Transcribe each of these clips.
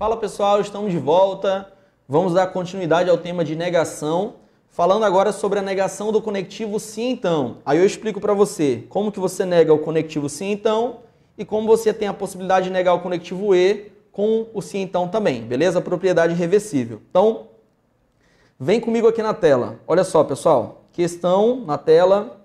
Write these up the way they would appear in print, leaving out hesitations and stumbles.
Fala pessoal, estamos de volta. Vamos dar continuidade ao tema de negação, falando agora sobre a negação do conectivo sim então. Aí eu explico para você como que você nega o conectivo sim então e como você tem a possibilidade de negar o conectivo e com o sim então também, beleza? Propriedade reversível. Então, vem comigo aqui na tela. Olha só pessoal, questão na tela,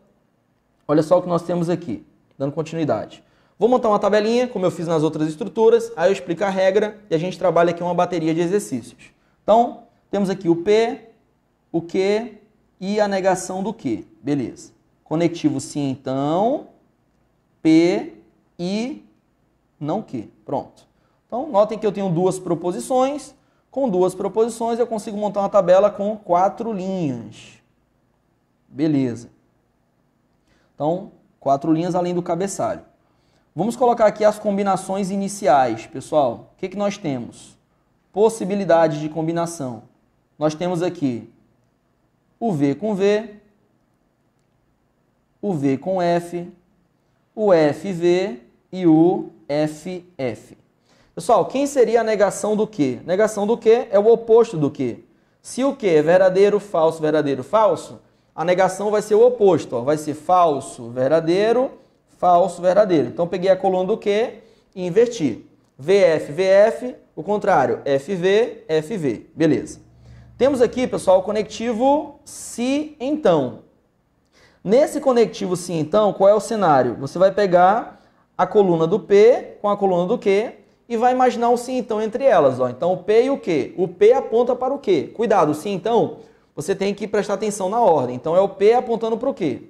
olha só o que nós temos aqui, dando continuidade. Vou montar uma tabelinha, como eu fiz nas outras estruturas, aí eu explico a regra e a gente trabalha aqui uma bateria de exercícios. Então, temos aqui o P, o Q e a negação do Q. Beleza. Conectivo sim, então, P e não Q. Pronto. Então, notem que eu tenho duas proposições. Com duas proposições, eu consigo montar uma tabela com 4 linhas. Beleza. Então, 4 linhas além do cabeçalho. Vamos colocar aqui as combinações iniciais, pessoal. O que nós temos? Possibilidade de combinação. Nós temos aqui o V com V, o V com F, o FV e o FF. Pessoal, quem seria a negação do Q? Negação do Q é o oposto do Q. Se o Q é verdadeiro, falso, a negação vai ser o oposto. Ó. Vai ser falso, verdadeiro, Então, peguei a coluna do Q e inverti. VF, VF, o contrário, FV, FV. Beleza. Temos aqui, pessoal, o conectivo se então. Nesse conectivo se então, qual é o cenário? Você vai pegar a coluna do P com a coluna do Q e vai imaginar um se então entre elas. Ó. Então, o P e o Q. O P aponta para o Q. Cuidado, o se então, você tem que prestar atenção na ordem. Então, é o P apontando para o Q.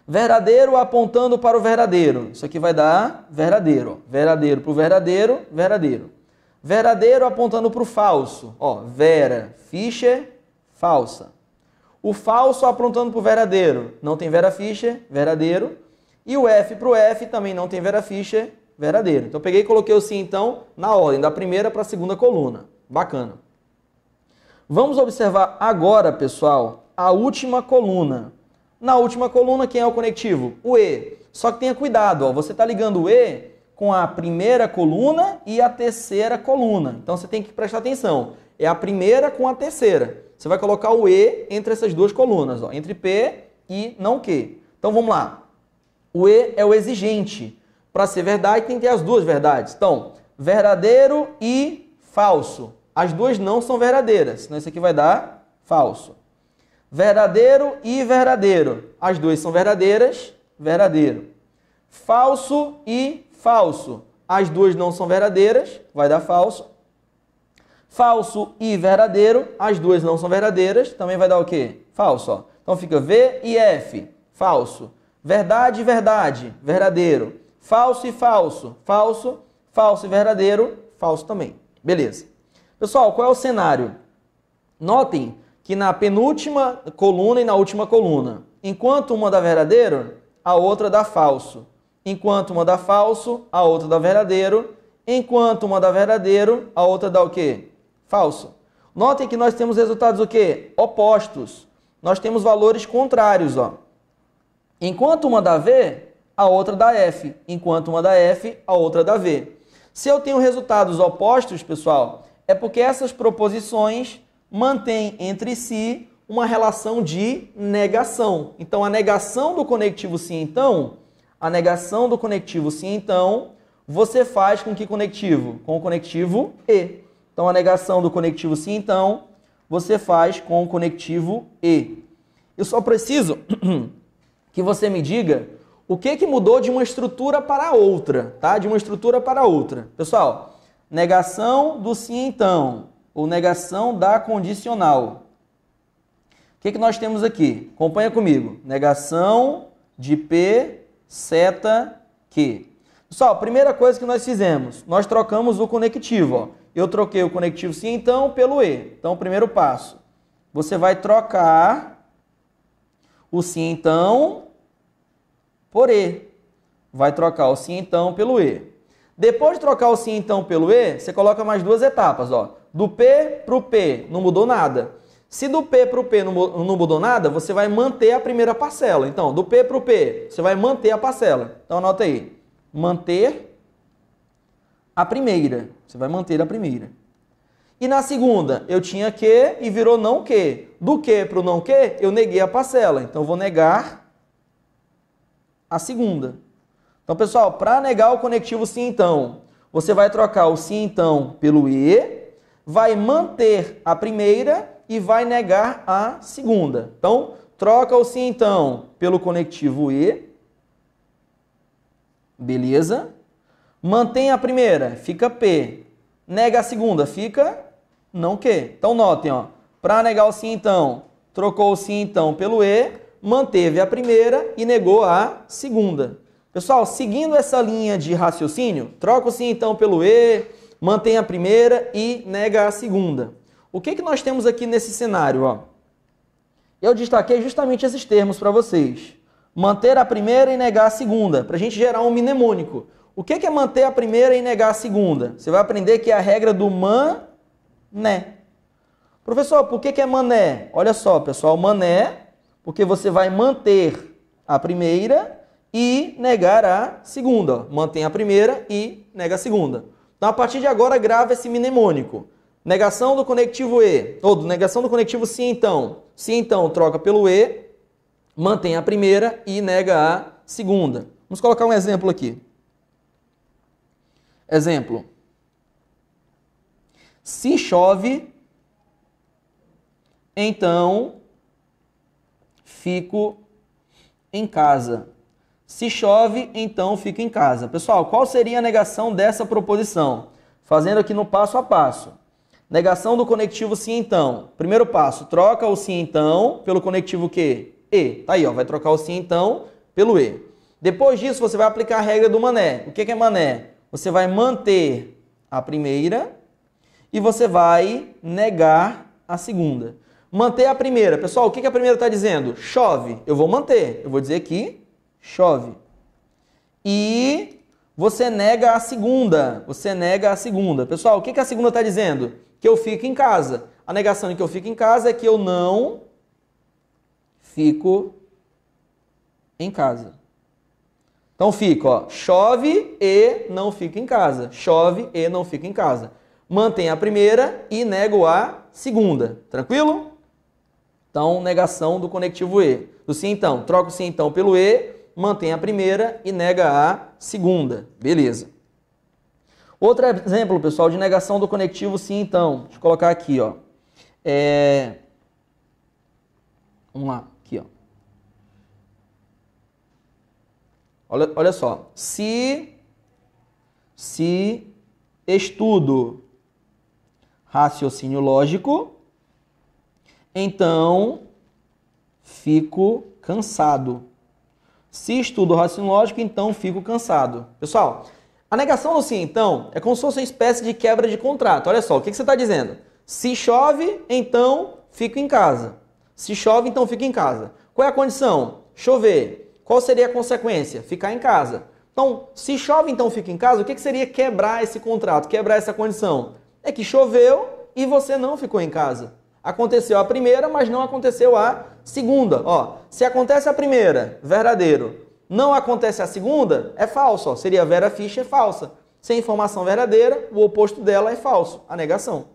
Verdadeiro apontando para o verdadeiro. Isso aqui vai dar verdadeiro. Ó. Verdadeiro para o verdadeiro, verdadeiro. Verdadeiro apontando para o falso. Ó, Vera, Fischer, falsa. O falso apontando para o verdadeiro. Não tem Vera Fischer, verdadeiro. E o F para o F também não tem Vera Fischer, verdadeiro. Então, peguei e coloquei o sim, então, na ordem, da primeira para a segunda coluna. Bacana. Vamos observar agora, pessoal, a última coluna. Na última coluna, quem é o conectivo? O E. Só que tenha cuidado, ó, você está ligando o E com a primeira coluna e a terceira coluna. Então, você tem que prestar atenção. É a primeira com a terceira. Você vai colocar o E entre essas duas colunas, ó, entre P e não Q. Então, vamos lá. O E é o exigente. Para ser verdade, tem que ter as duas verdades. Então, verdadeiro e falso. As duas não são verdadeiras, senão isso aqui vai dar falso. Verdadeiro e verdadeiro. As duas são verdadeiras, verdadeiro. Falso e falso. As duas não são verdadeiras, vai dar falso. Falso e verdadeiro. As duas não são verdadeiras, também vai dar o quê? Falso. Ó. Então fica V e F, falso. Verdade e verdade, verdadeiro. Falso e falso, falso. Falso e verdadeiro, falso também. Beleza. Pessoal, qual é o cenário? Notem que na penúltima coluna e na última coluna, enquanto uma dá verdadeiro, a outra dá falso. Enquanto uma dá falso, a outra dá verdadeiro. Enquanto uma dá verdadeiro, a outra dá o quê? Falso. Notem que nós temos resultados o quê? Opostos. Nós temos valores contrários. Ó. Enquanto uma dá V, a outra dá F. Enquanto uma dá F, a outra dá V. Se eu tenho resultados opostos, pessoal, é porque essas proposições mantém entre si uma relação de negação. Então, a negação do conectivo sim, então, você faz com que conectivo? Com o conectivo E. Então, a negação do conectivo sim, então, você faz com o conectivo E. Eu só preciso que você me diga o que mudou de uma estrutura para outra, tá? De uma estrutura para outra. Pessoal, negação do sim, então, ou negação da condicional. O que nós temos aqui? Acompanha comigo. Negação de P, seta, Q. Pessoal, a primeira coisa que nós fizemos, nós trocamos o conectivo. Ó. Eu troquei o conectivo sim, então, pelo E. Então, primeiro passo. Você vai trocar o sim, então, por E. Vai trocar o sim, então, pelo E. Depois de trocar o sim, então, pelo E, você coloca mais duas etapas. Ó. Do P para o P, não mudou nada. Se do P para o P não mudou nada, você vai manter a primeira parcela. Então, do P para o P, você vai manter a parcela. Então, anota aí. Manter a primeira. Você vai manter a primeira. E na segunda, eu tinha que e virou não que. Do que para o não que, eu neguei a parcela. Então, eu vou negar a segunda. Então, pessoal, para negar o conectivo sim, então, você vai trocar o sim, então, pelo e, vai manter a primeira e vai negar a segunda. Então, troca o sim, então, pelo conectivo e. Beleza? Mantém a primeira, fica P. Nega a segunda, fica não que. Então, notem, ó. Para negar o sim, então, trocou o sim, então, pelo e, manteve a primeira e negou a segunda. Pessoal, seguindo essa linha de raciocínio, troca o sim, então, pelo e, mantém a primeira e nega a segunda. O que nós temos aqui nesse cenário? Ó? Eu destaquei justamente esses termos para vocês. Manter a primeira e negar a segunda, para a gente gerar um mnemônico. O que é manter a primeira e negar a segunda? Você vai aprender que é a regra do mané. Professor, por que é mané? Olha só, pessoal, mané, porque você vai manter a primeira e negar a segunda. Ó. Mantém a primeira e nega a segunda. Então, a partir de agora, grava esse mnemônico. Negação do conectivo e, ou negação do conectivo sim, então. Sim, então, troca pelo e, mantém a primeira e nega a segunda. Vamos colocar um exemplo aqui. Exemplo. Se chove, então fico em casa. Se chove, então fico em casa. Pessoal, qual seria a negação dessa proposição? Fazendo aqui no passo a passo. Negação do conectivo sim, então. Primeiro passo, troca o sim, então, pelo conectivo que? E. Tá aí, ó, vai trocar o sim, então, pelo e. Depois disso, você vai aplicar a regra do mané. O que é mané? Você vai manter a primeira e você vai negar a segunda. Manter a primeira. Pessoal, o que a primeira está dizendo? Chove. Eu vou manter. Eu vou dizer que chove. E você nega a segunda. Você nega a segunda. Pessoal, o que a segunda está dizendo? Que eu fico em casa. A negação de que eu fico em casa é que eu não fico em casa. Então fica, ó, chove e não fica em casa. Chove e não fica em casa. Mantém a primeira e nego a segunda. Tranquilo? Então, negação do conectivo e. Do sim, então. Troca o sim, então, pelo e, mantém a primeira e nega a segunda. Beleza. Outro exemplo, pessoal, de negação do conectivo sim, então. Deixa eu colocar aqui, ó. Vamos lá, aqui, ó. Olha só. Se estudo raciocínio lógico, então fico cansado. Se estudo raciocínio lógico, então fico cansado. Pessoal, a negação do sim, então, é como se fosse uma espécie de quebra de contrato. Olha só, o que você está dizendo? Se chove, então fico em casa. Se chove, então fico em casa. Qual é a condição? Chover. Qual seria a consequência? Ficar em casa. Então, se chove, então fica em casa, o que seria quebrar esse contrato, quebrar essa condição? É que choveu e você não ficou em casa. Aconteceu a primeira, mas não aconteceu a segunda. Ó, se acontece a primeira, verdadeiro. Não acontece a segunda, é falso. Ó, seria vera ficha, é falsa. Sem informação verdadeira, o oposto dela é falso, a negação.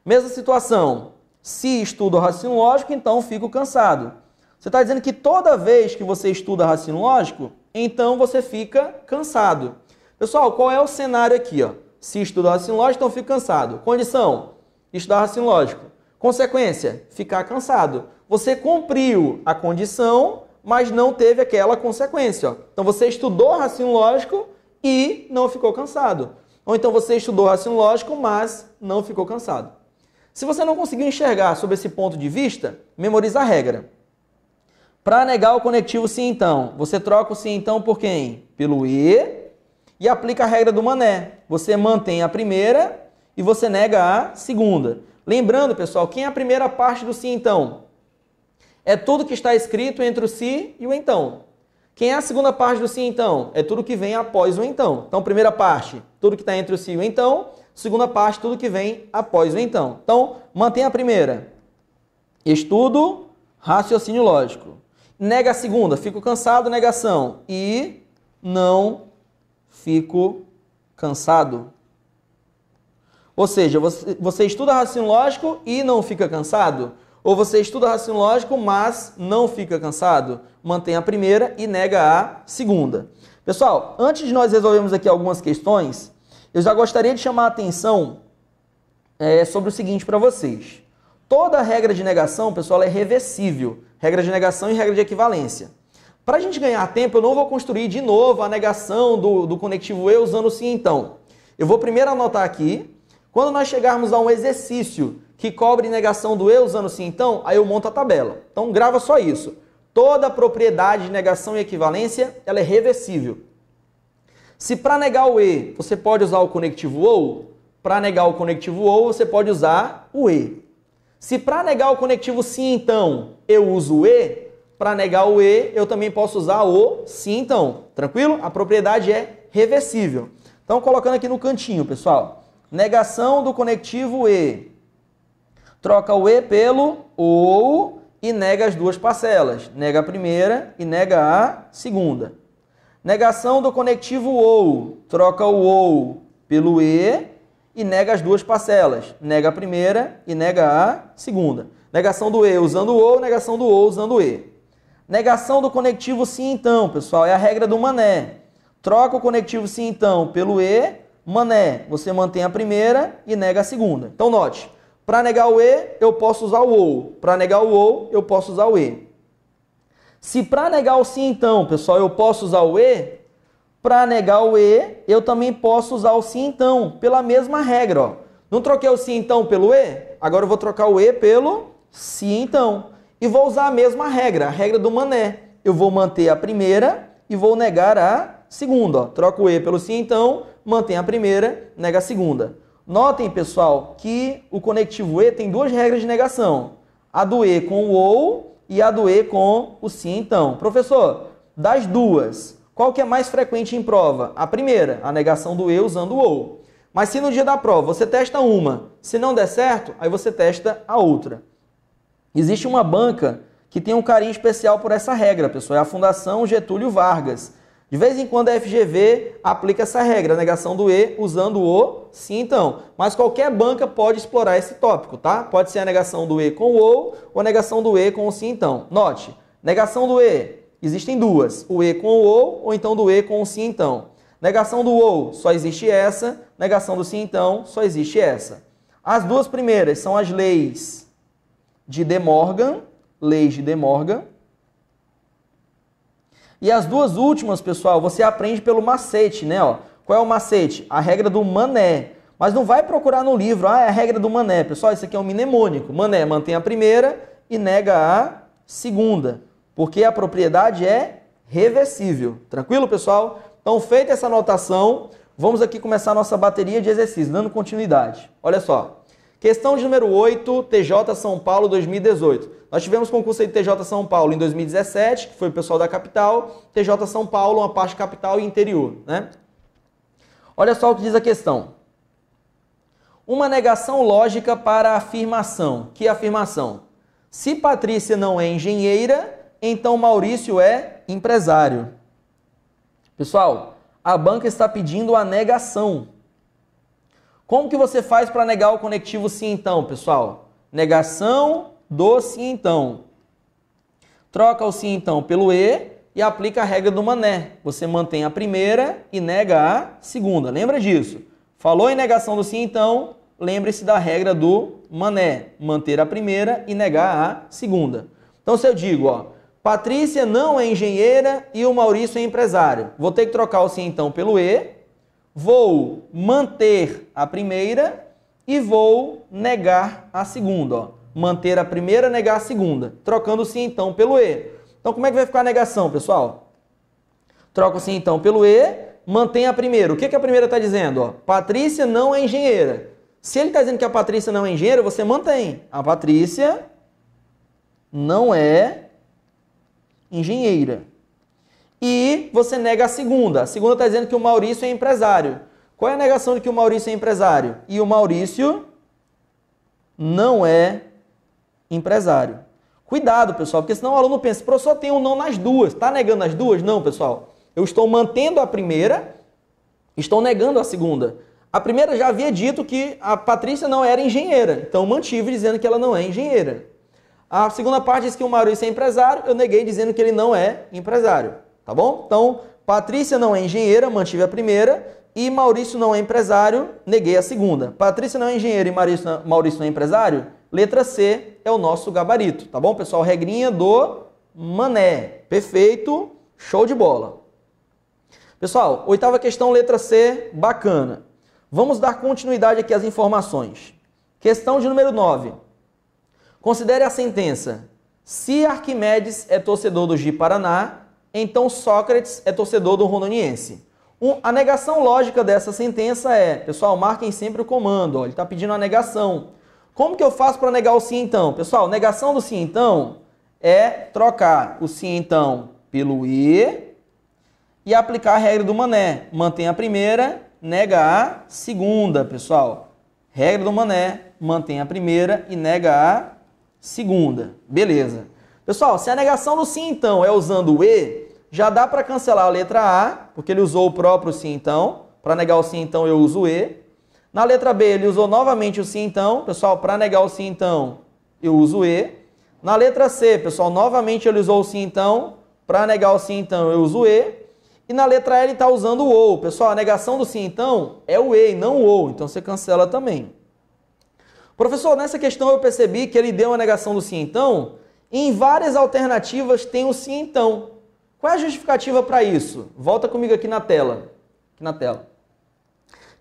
Mesma situação. Se estudo raciocínio lógico, então fico cansado. Você está dizendo que toda vez que você estuda raciocínio lógico, então você fica cansado. Pessoal, qual é o cenário aqui? Ó? Se estuda raciocínio lógico, então fico cansado. Condição, estudar raciocínio lógico. Consequência, ficar cansado. Você cumpriu a condição, mas não teve aquela consequência. Ó. Então você estudou raciocínio lógico e não ficou cansado. Ou então você estudou raciocínio lógico, mas não ficou cansado. Se você não conseguiu enxergar sobre esse ponto de vista, memoriza a regra. Para negar o conectivo sim, então, você troca o sim, então, por quem? Pelo e e aplica a regra do mané. Você mantém a primeira e você nega a segunda. Lembrando, pessoal, quem é a primeira parte do sim, então? É tudo que está escrito entre o se e o então. Quem é a segunda parte do sim, então? É tudo que vem após o então. Então, primeira parte, tudo que está entre o se e o então. Segunda parte, tudo que vem após o então. Então, mantém a primeira. Estudo, raciocínio lógico. Nega a segunda, fico cansado, negação. E não fico cansado? Ou seja, você estuda raciocínio lógico e não fica cansado? Ou você estuda raciocínio lógico, mas não fica cansado? Mantém a primeira e nega a segunda. Pessoal, antes de nós resolvermos aqui algumas questões, eu já gostaria de chamar a atenção sobre o seguinte para vocês. Toda regra de negação, pessoal, é reversível. Regra de negação e regra de equivalência. Para a gente ganhar tempo, eu não vou construir de novo a negação do conectivo e usando o sim então. Eu vou primeiro anotar aqui. Quando nós chegarmos a um exercício que cobre negação do e usando sim então, aí eu monto a tabela. Então grava só isso. Toda propriedade de negação e equivalência, ela é reversível. Se para negar o e, você pode usar o conectivo ou, para negar o conectivo ou, você pode usar o e. Se para negar o conectivo sim então, eu uso o e, para negar o e, eu também posso usar o sim então. Tranquilo? A propriedade é reversível. Então colocando aqui no cantinho, pessoal. Negação do conectivo e. Troca o e pelo ou e nega as duas parcelas. Nega a primeira e nega a segunda. Negação do conectivo ou. Troca o ou pelo e nega as duas parcelas. Nega a primeira e nega a segunda. Negação do e usando o ou, negação do ou usando o e. Negação do conectivo sim então, pessoal, é a regra do mané. Troca o conectivo sim então pelo e, mané. Você mantém a primeira e nega a segunda. Então note. Para negar o e, eu posso usar o ou. Para negar o ou, eu posso usar o e. Se para negar o sim, então, pessoal, eu posso usar o e, para negar o e, eu também posso usar o sim, então, pela mesma regra. Ó. Não troquei o sim, então, pelo e? Agora eu vou trocar o e pelo sim, então. E vou usar a mesma regra, a regra do mané. Eu vou manter a primeira e vou negar a segunda. Ó. Troco o e pelo sim, então, mantém a primeira, nega a segunda. Notem, pessoal, que o conectivo e tem duas regras de negação. A do e com o ou e a do e com o sim, então. Professor, das duas, qual que é mais frequente em prova? A primeira, a negação do e usando o ou. Mas se no dia da prova você testa uma, se não der certo, aí você testa a outra. Existe uma banca que tem um carinho especial por essa regra, pessoal. É a Fundação Getúlio Vargas. De vez em quando a FGV aplica essa regra, a negação do e usando o sim então. Mas qualquer banca pode explorar esse tópico, tá? Pode ser a negação do e com o ou a negação do e com o sim então. Note, negação do e, existem duas. O e com o ou então do e com o sim então. Negação do ou, só existe essa. Negação do sim então, só existe essa. As duas primeiras são as leis de De Morgan, leis de De Morgan. E as duas últimas, pessoal, você aprende pelo macete, né? Ó, qual é o macete? A regra do mané. Mas não vai procurar no livro, é a regra do mané. Pessoal, isso aqui é um mnemônico. Mané mantém a primeira e nega a segunda. Porque a propriedade é reversível. Tranquilo, pessoal? Então, feita essa anotação, vamos aqui começar a nossa bateria de exercícios, dando continuidade. Olha só. Questão de número 8, TJ São Paulo 2018. Nós tivemos concurso aí de TJ São Paulo em 2017, que foi o pessoal da capital. TJ São Paulo, uma parte capital e interior, né? Olha só o que diz a questão. Uma negação lógica para a afirmação. Que afirmação? Se Patrícia não é engenheira, então Maurício é empresário. Pessoal, a banca está pedindo a negação. Como que você faz para negar o conectivo sim então, pessoal? Negação do sim então. Troca o sim então pelo e aplica a regra do mané. Você mantém a primeira e nega a segunda. Lembra disso? Falou em negação do sim então, lembre-se da regra do mané. Manter a primeira e negar a segunda. Então se eu digo, ó, Patrícia não é engenheira e o Maurício é empresário. Vou ter que trocar o sim então pelo e. Vou manter a primeira e vou negar a segunda. Ó. Manter a primeira, negar a segunda. Trocando o sim, então, pelo e. Então, como é que vai ficar a negação, pessoal? Troca o sim, então, pelo e, mantém a primeira. O que a primeira está dizendo? Ó? Patrícia não é engenheira. Se ele está dizendo que a Patrícia não é engenheira, você mantém. A Patrícia não é engenheira. E você nega a segunda. A segunda está dizendo que o Maurício é empresário. Qual é a negação de que o Maurício é empresário? E o Maurício não é empresário. Cuidado, pessoal, porque senão o aluno pensa, professor, tem um não nas duas. Está negando as duas? Não, pessoal. Eu estou mantendo a primeira Estou negando a segunda. A primeira já havia dito que a Patrícia não era engenheira, então mantive dizendo que ela não é engenheira. A segunda parte diz que o Maurício é empresário, eu neguei dizendo que ele não é empresário, tá bom? Então, Patrícia não é engenheira, mantive a primeira, e Maurício não é empresário, neguei a segunda. Patrícia não é engenheira e Maurício não é empresário? Letra C é o nosso gabarito, tá bom, pessoal? Regrinha do mané. Perfeito, show de bola. Pessoal, oitava questão, letra C, bacana. Vamos dar continuidade aqui às informações. Questão de número 9. Considere a sentença. Se Arquimedes é torcedor do Ji-Paraná, então Sócrates é torcedor do Rondoniense. A negação lógica dessa sentença é, pessoal, marquem sempre o comando, ó, ele está pedindo a negação. Como que eu faço para negar o sim então? Pessoal, negação do sim então é trocar o sim então pelo e aplicar a regra do mané. Mantém a primeira, nega a segunda, pessoal. Regra do mané, mantém a primeira e nega a segunda. Beleza. Pessoal, se a negação do sim então é usando o e, já dá para cancelar a letra A, porque ele usou o próprio sim então. Para negar o sim então eu uso o e. Na letra B ele usou novamente o sim então. Pessoal, para negar o sim então eu uso o e. Na letra C, pessoal, novamente ele usou o sim então. Para negar o sim então eu uso o e. E na letra E ele está usando o ou. Pessoal, a negação do sim então é o e, não o ou. Então você cancela também. Professor, nessa questão eu percebi que ele deu a negação do sim então. E em várias alternativas tem o sim então. Qual é a justificativa para isso? Volta comigo aqui na tela.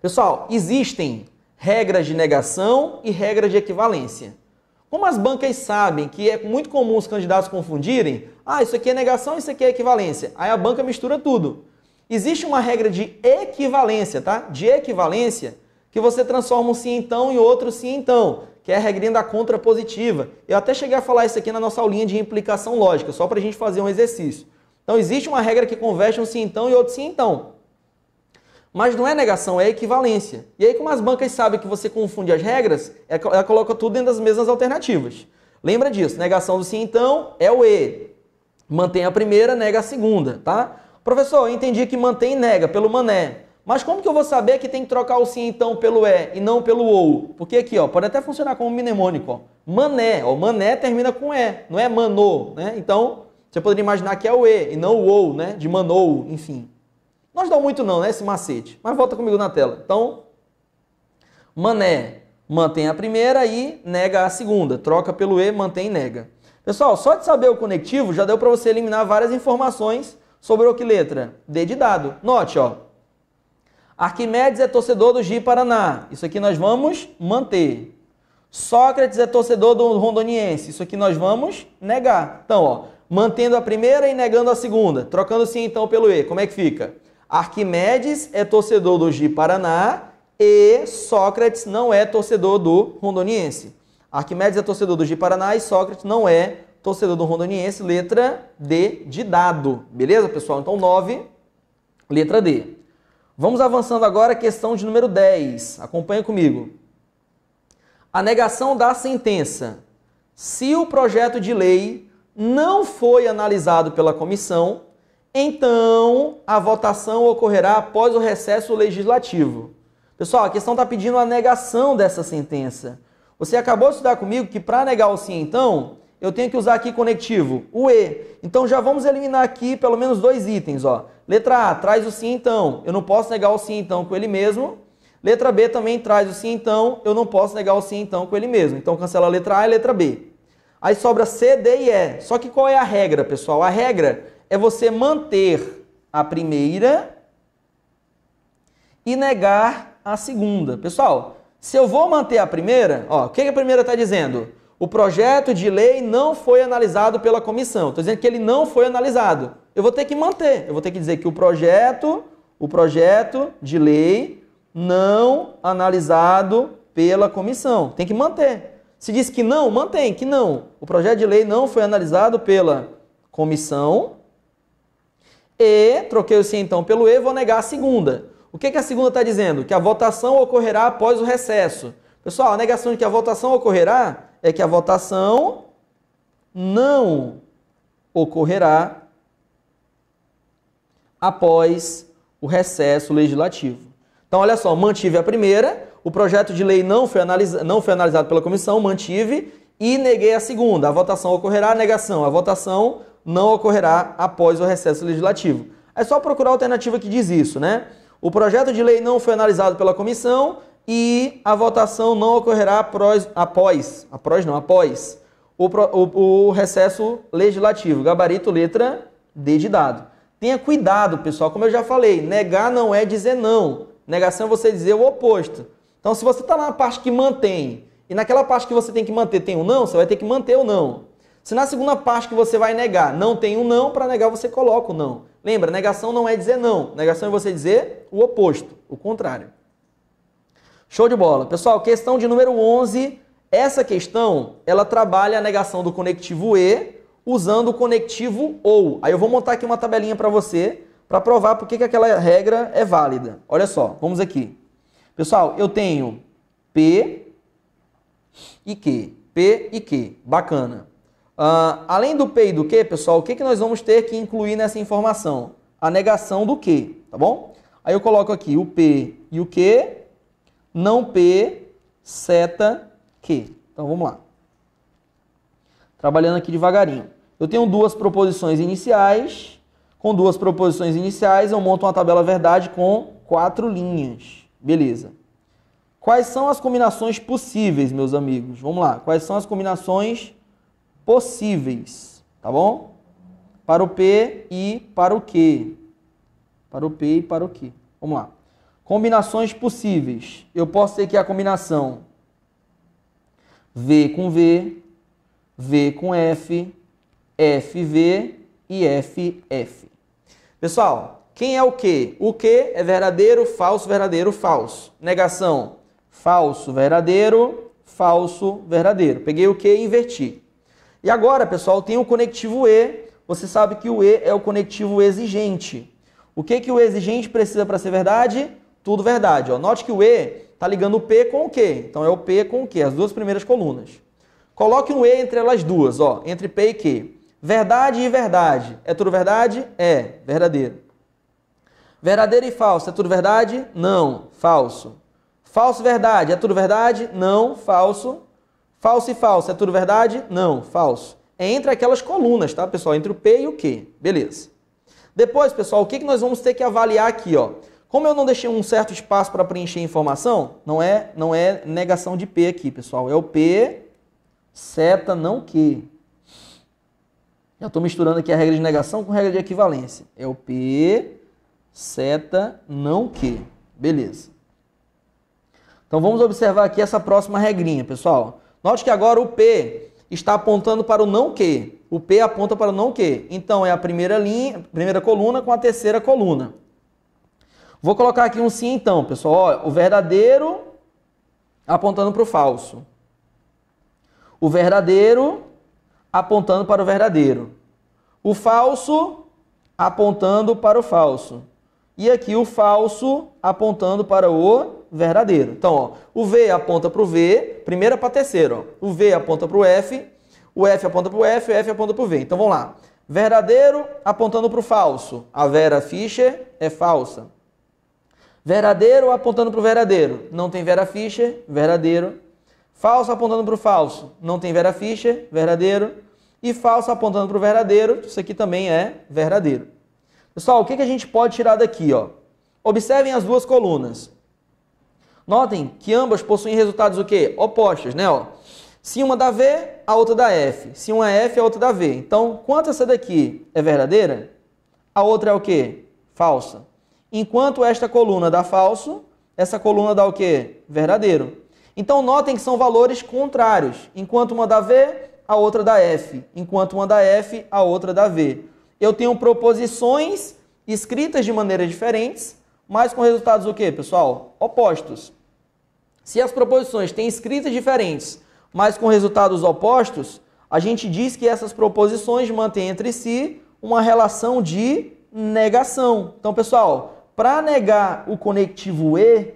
Pessoal, existem regras de negação e regras de equivalência. Como as bancas sabem que é muito comum os candidatos confundirem, isso aqui é negação, isso aqui é equivalência. Aí a banca mistura tudo. Existe uma regra de equivalência, tá? De equivalência, que você transforma um sim então em outro sim então, que é a regrinha da contrapositiva. Eu até cheguei a falar isso aqui na nossa aulinha de implicação lógica, só para a gente fazer um exercício. Então existe uma regra que converte um sim então e outro sim então. Mas não é negação, é equivalência. E aí, como as bancas sabem que você confunde as regras, ela coloca tudo dentro das mesmas alternativas. Lembra disso, negação do sim então é o e. Mantém a primeira, nega a segunda, tá? Professor, eu entendi que mantém e nega pelo mané. Mas como que eu vou saber que tem que trocar o sim então pelo e e não pelo ou? Porque aqui, ó, pode até funcionar como mnemônico, ó. Mané, ó, mané termina com e, não é manô, né? Então, você poderia imaginar que é o e não o ou, né? De manou, enfim. Não ajuda muito não, né, esse macete. Mas volta comigo na tela. Então, mané mantém a primeira e nega a segunda. Troca pelo e, mantém e nega. Pessoal, só de saber o conectivo já deu para você eliminar várias informações sobre o que letra? D de dado. Note, ó. Arquimedes é torcedor do Ji-Paraná. Isso aqui nós vamos manter. Sócrates é torcedor do Rondoniense. Isso aqui nós vamos negar. Então, ó, mantendo a primeira e negando a segunda. Trocando sim então pelo e. Como é que fica? Arquimedes é torcedor do Ji-Paraná e Sócrates não é torcedor do Rondoniense. Arquimedes é torcedor do Ji-Paraná e Sócrates não é torcedor do Rondoniense. Letra D de dado. Beleza, pessoal? Então, 9, letra D. Vamos avançando agora, questão de número 10. Acompanha comigo. A negação da sentença. Se o projeto de lei não foi analisado pela comissão, então a votação ocorrerá após o recesso legislativo. Pessoal, a questão está pedindo a negação dessa sentença. Você acabou de estudar comigo que para negar o sim, então, eu tenho que usar aqui conectivo, o e. Então já vamos eliminar aqui pelo menos 2 itens, ó. Letra A, traz o sim, então. Eu não posso negar o sim, então, com ele mesmo. Letra B também traz o sim, então. Eu não posso negar o sim, então, com ele mesmo. Então cancela a letra A e a letra B. Aí sobra C, D e E. Só que qual é a regra, pessoal? A regra é você manter a primeira e negar a segunda. Pessoal, se eu vou manter a primeira, ó, o que a primeira está dizendo? O projeto de lei não foi analisado pela comissão. Estou dizendo que ele não foi analisado. Eu vou ter que manter. Eu vou ter que dizer que o projeto de lei não analisado pela comissão. Tem que manter. Se diz que não, mantém que não. O projeto de lei não foi analisado pela comissão. E, troquei o sim então pelo e, vou negar a segunda. O que a segunda está dizendo? Que a votação ocorrerá após o recesso. Pessoal, a negação de que a votação ocorrerá é que a votação não ocorrerá após o recesso legislativo. Então, olha só, mantive a primeira, o projeto de lei não foi analisado pela comissão, mantive e neguei a segunda. A votação ocorrerá, a negação. A votação não ocorrerá após o recesso legislativo. É só procurar a alternativa que diz isso, né? O projeto de lei não foi analisado pela comissão e a votação não ocorrerá após o recesso legislativo. Gabarito, letra D de dado. Tenha cuidado, pessoal. Como eu já falei, negar não é dizer não. Negação é você dizer o oposto. Então, se você está na parte que mantém e naquela parte que você tem que manter tem um não, você vai ter que manter o não. Se na segunda parte que você vai negar não tem um não, para negar você coloca o não. Lembra, negação não é dizer não. Negação é você dizer o oposto, o contrário. Show de bola. Pessoal, questão de número 11. Essa questão, ela trabalha a negação do conectivo e usando o conectivo ou. Aí eu vou montar aqui uma tabelinha para você, para provar por que aquela regra é válida. Olha só, vamos aqui. Pessoal, eu tenho P e Q. P e Q. Bacana. Além do P e do Q, pessoal, o que nós vamos ter que incluir nessa informação? A negação do Q, tá bom? Aí eu coloco aqui o P e o Q, não P, seta Q. Então vamos lá. Trabalhando aqui devagarinho. Eu tenho duas proposições iniciais. Com duas proposições iniciais, eu monto uma tabela verdade com 4 linhas. Beleza. Quais são as combinações possíveis, meus amigos? Vamos lá. Quais são as combinações possíveis? Tá bom? Para o P e para o Q. Para o P e para o Q. Vamos lá. Combinações possíveis. Eu posso ter aqui a combinação V com V, V com F, FV e FF. Pessoal, quem é o Q? O Q é verdadeiro, falso, falso. Negação, falso, verdadeiro, falso, verdadeiro. Peguei o Q e inverti. E agora, pessoal, tem o conectivo E. Você sabe que o E é o conectivo exigente. O que o exigente precisa para ser verdade? Tudo verdade. Ó. Note que o E está ligando o P com o Q. Então é o P com o Q, as duas primeiras colunas. Coloque um E entre elas duas, ó, entre P e Q. Verdade e verdade. É tudo verdade? É, verdadeiro. Verdadeiro e falso. É tudo verdade? Não, falso. Falso e verdade. É tudo verdade? Não, falso. Falso e falso. É tudo verdade? Não, falso. É entre aquelas colunas, tá, pessoal? Entre o P e o Q. Beleza. Depois, pessoal, o que nós vamos ter que avaliar aqui, ó? Como eu não deixei um certo espaço para preencher informação, não é negação de P aqui, pessoal. É o P, seta, não Q. Eu estou misturando aqui a regra de negação com a regra de equivalência. É o P, seta, não Q. Beleza. Então vamos observar aqui essa próxima regrinha, pessoal. Note que agora o P está apontando para o não Q. O P aponta para o não Q. Então é a primeira linha, primeira coluna com a terceira coluna. Vou colocar aqui um sim então, pessoal. Ó, o verdadeiro apontando para o falso. O verdadeiro apontando para o verdadeiro. O falso apontando para o falso. E aqui o falso apontando para o verdadeiro. Então, ó, o V aponta para o V, primeira para a terceira. Ó. O V aponta para o F aponta para o F, o F aponta para o V. Então, vamos lá. Verdadeiro apontando para o falso. A Vera Fischer é falsa. Verdadeiro apontando para o verdadeiro. Não tem Vera Fischer, verdadeiro. Falso apontando para o falso. Não tem Vera Fischer, verdadeiro. E falso apontando para o verdadeiro. Isso aqui também é verdadeiro. Pessoal, o que a gente pode tirar daqui? Ó? Observem as duas colunas. Notem que ambas possuem resultados o quê? Opostos, né? Ó. Se uma dá V, a outra dá F. Se uma é F, a outra dá V. Então, quanto essa daqui é verdadeira, a outra é o quê? Falsa. Enquanto esta coluna dá falso, essa coluna dá o quê? Verdadeiro. Então, notem que são valores contrários. Enquanto uma dá V, a outra dá F. Enquanto uma dá F, a outra dá V. Eu tenho proposições escritas de maneiras diferentes, mas com resultados o quê, pessoal? Opostos. Se as proposições têm escritas diferentes, mas com resultados opostos, a gente diz que essas proposições mantêm entre si uma relação de negação. Então, pessoal, para negar o conectivo E,